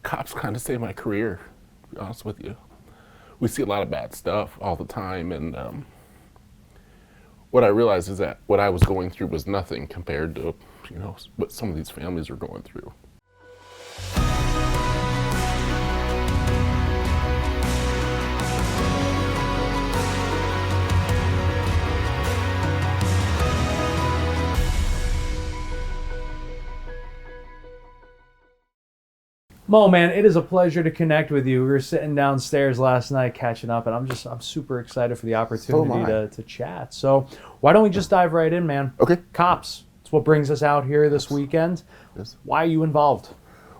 Cops kind of saved my career, to be honest with you. We see a lot of bad stuff all the time, and what I realized is that what I was going through was nothing compared to, what some of these families are going through. Mo, man, it is a pleasure to connect with you. We were sitting downstairs last night catching up, and I'm super excited for the opportunity to chat. So why don't we just dive right in, man? Okay. Cops. It's what brings us out here this weekend. Yes. Why are you involved?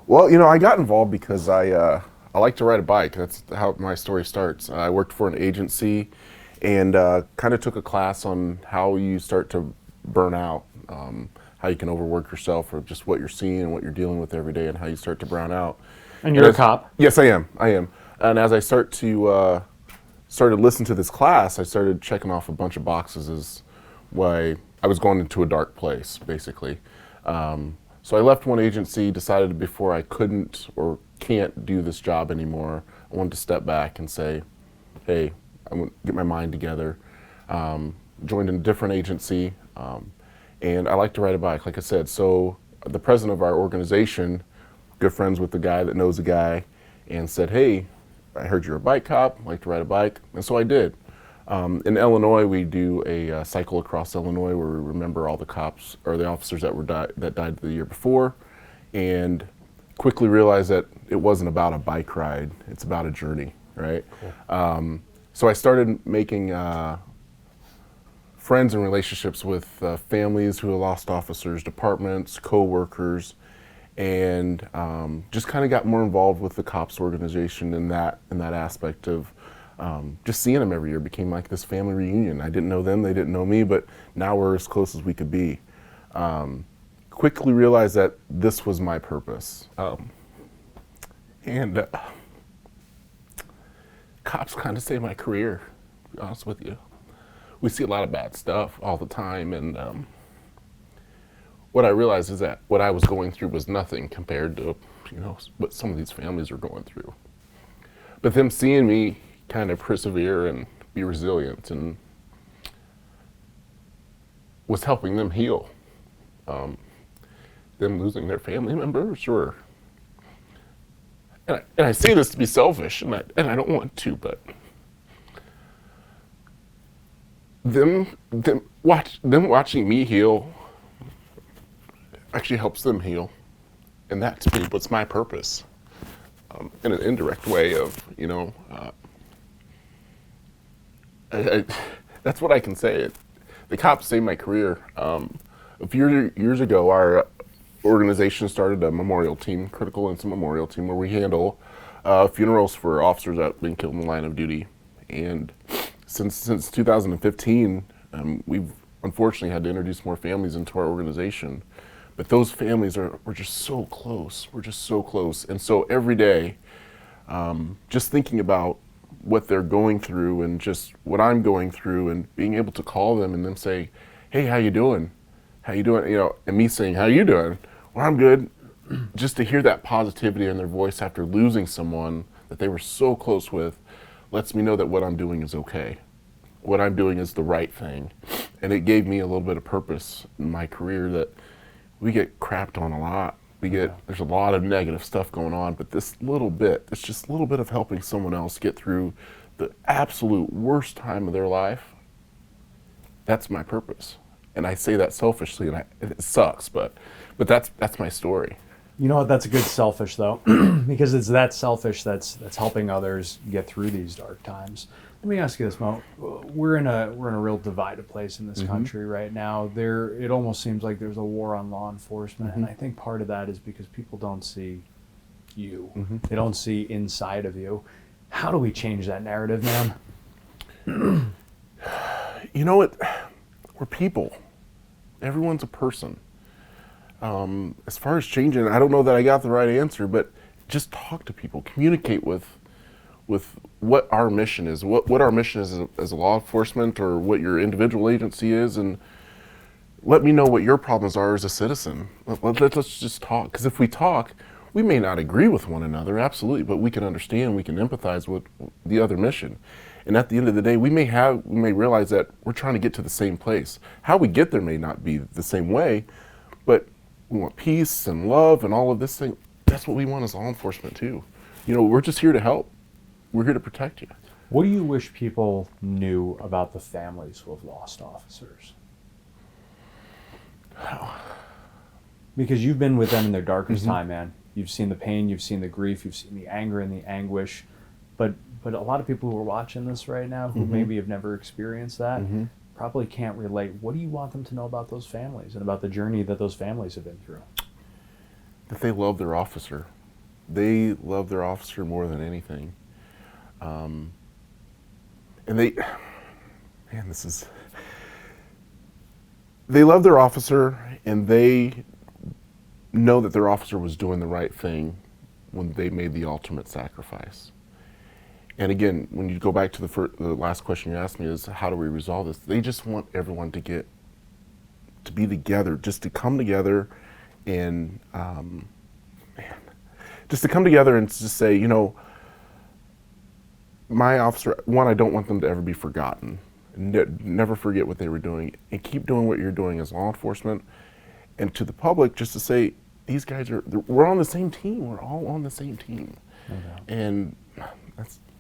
Well, I got involved because I like to ride a bike. That's how my story starts. I worked for an agency and kind of took a class on how you start to burn out, how you can overwork yourself, or just what you're seeing and what you're dealing with every day, and how you start to brown out. And you're a cop? Yes, I am. And as I started to listen to this class, I started checking off a bunch of boxes as why I was going into a dark place, basically. So I left one agency, decided before I couldn't or can't do this job anymore, I wanted to step back and say, hey, I want to get my mind together. Joined a different agency, and I like to ride a bike, like I said. So the president of our organization, good friends with the guy that knows the guy, and said, hey, I heard you're a bike cop, I like to ride a bike, and so I did. In Illinois, we do a cycle across Illinois where we remember all the cops or the officers that died the year before, and quickly realized that it wasn't about a bike ride, it's about a journey, right? Cool. So I started making friends and relationships with families who have lost officers, departments, co-workers, and just kind of got more involved with the cops organization in that aspect of just seeing them every year. Became like this family reunion. I didn't know them, they didn't know me, but now we're as close as we could be. Quickly realized that this was my purpose. And cops kind of saved my career, to be honest with you. We see a lot of bad stuff all the time, and what I realized is that what I was going through was nothing compared to, what some of these families are going through. But them seeing me kind of persevere and be resilient and was helping them heal. Them losing their family members, or and I say this to be selfish, and I don't want to, but them watching me heal actually helps them heal, and that to me what's my purpose, in an indirect way of that's what I can say. The cops saved my career. A few years ago, our organization started a memorial team, critical incident memorial team, where we handle funerals for officers that have been killed in the line of duty. And since 2015, we've unfortunately had to introduce more families into our organization. But those families we're just so close. We're just so close. And so every day, just thinking about what they're going through and just what I'm going through, and being able to call them and them say, hey, how you doing? How you doing? And me saying, how you doing? Well, I'm good. Just to hear that positivity in their voice after losing someone that they were so close with lets me know that what I'm doing is okay. What I'm doing is the right thing. And it gave me a little bit of purpose in my career that we get crapped on a lot. There's a lot of negative stuff going on, but it's just a little bit of helping someone else get through the absolute worst time of their life. That's my purpose. And I say that selfishly, and it sucks, but that's my story. You know what? That's a good selfish though, because it's that selfish that's helping others get through these dark times. Let me ask you this, Mo. We're in a real divided place in this country right now. It almost seems like there's a war on law enforcement, and I think part of that is because people don't see you. They don't see inside of you. How do we change that narrative, man? You know what? We're people. Everyone's a person. As far as changing, I don't know that I got the right answer, but just talk to people, communicate with what our mission is, what our mission is as a law enforcement, or what your individual agency is, and let me know what your problems are as a citizen. Let's just talk, because if we talk, We may not agree with one another, absolutely, but we can understand, we can empathize with the other mission. And at the end of the day, we may realize that we're trying to get to the same place. How we get there may not be the same way, but we want peace and love and all of this thing. That's what we want as law enforcement too. You know, we're just here to help. We're here to protect you. What do you wish people knew about the families who have lost officers? Because you've been with them in their darkest time, man. You've seen the pain, you've seen the grief, you've seen the anger and the anguish. But a lot of people who are watching this right now who maybe have never experienced that probably can't relate. What do you want them to know about those families and about the journey that those families have been through? That they love their officer. They love their officer more than anything. And they love their officer, and they know that their officer was doing the right thing when they made the ultimate sacrifice. And again, when you go back to the last question you asked me is, how do we resolve this? They just want everyone to be together, just to come together and, just to come together and just say, you know, my officer, one, I don't want them to ever be forgotten. Never forget what they were doing, and keep doing what you're doing as law enforcement. And to the public, just to say, these guys we're on the same team. We're all on the same team. Okay. And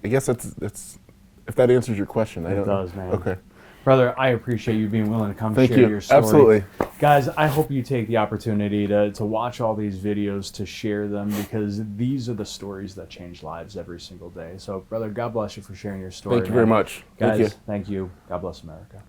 I guess that's if that answers your question. It does, man. Okay. Brother, I appreciate you being willing to come Thank share you. your story. Absolutely. Guys, I hope you take the opportunity to watch all these videos, to share them, because these are the stories that change lives every single day. So, brother, God bless you for sharing your story. Thank you very much. Guys, Thank you. thank you. God bless America.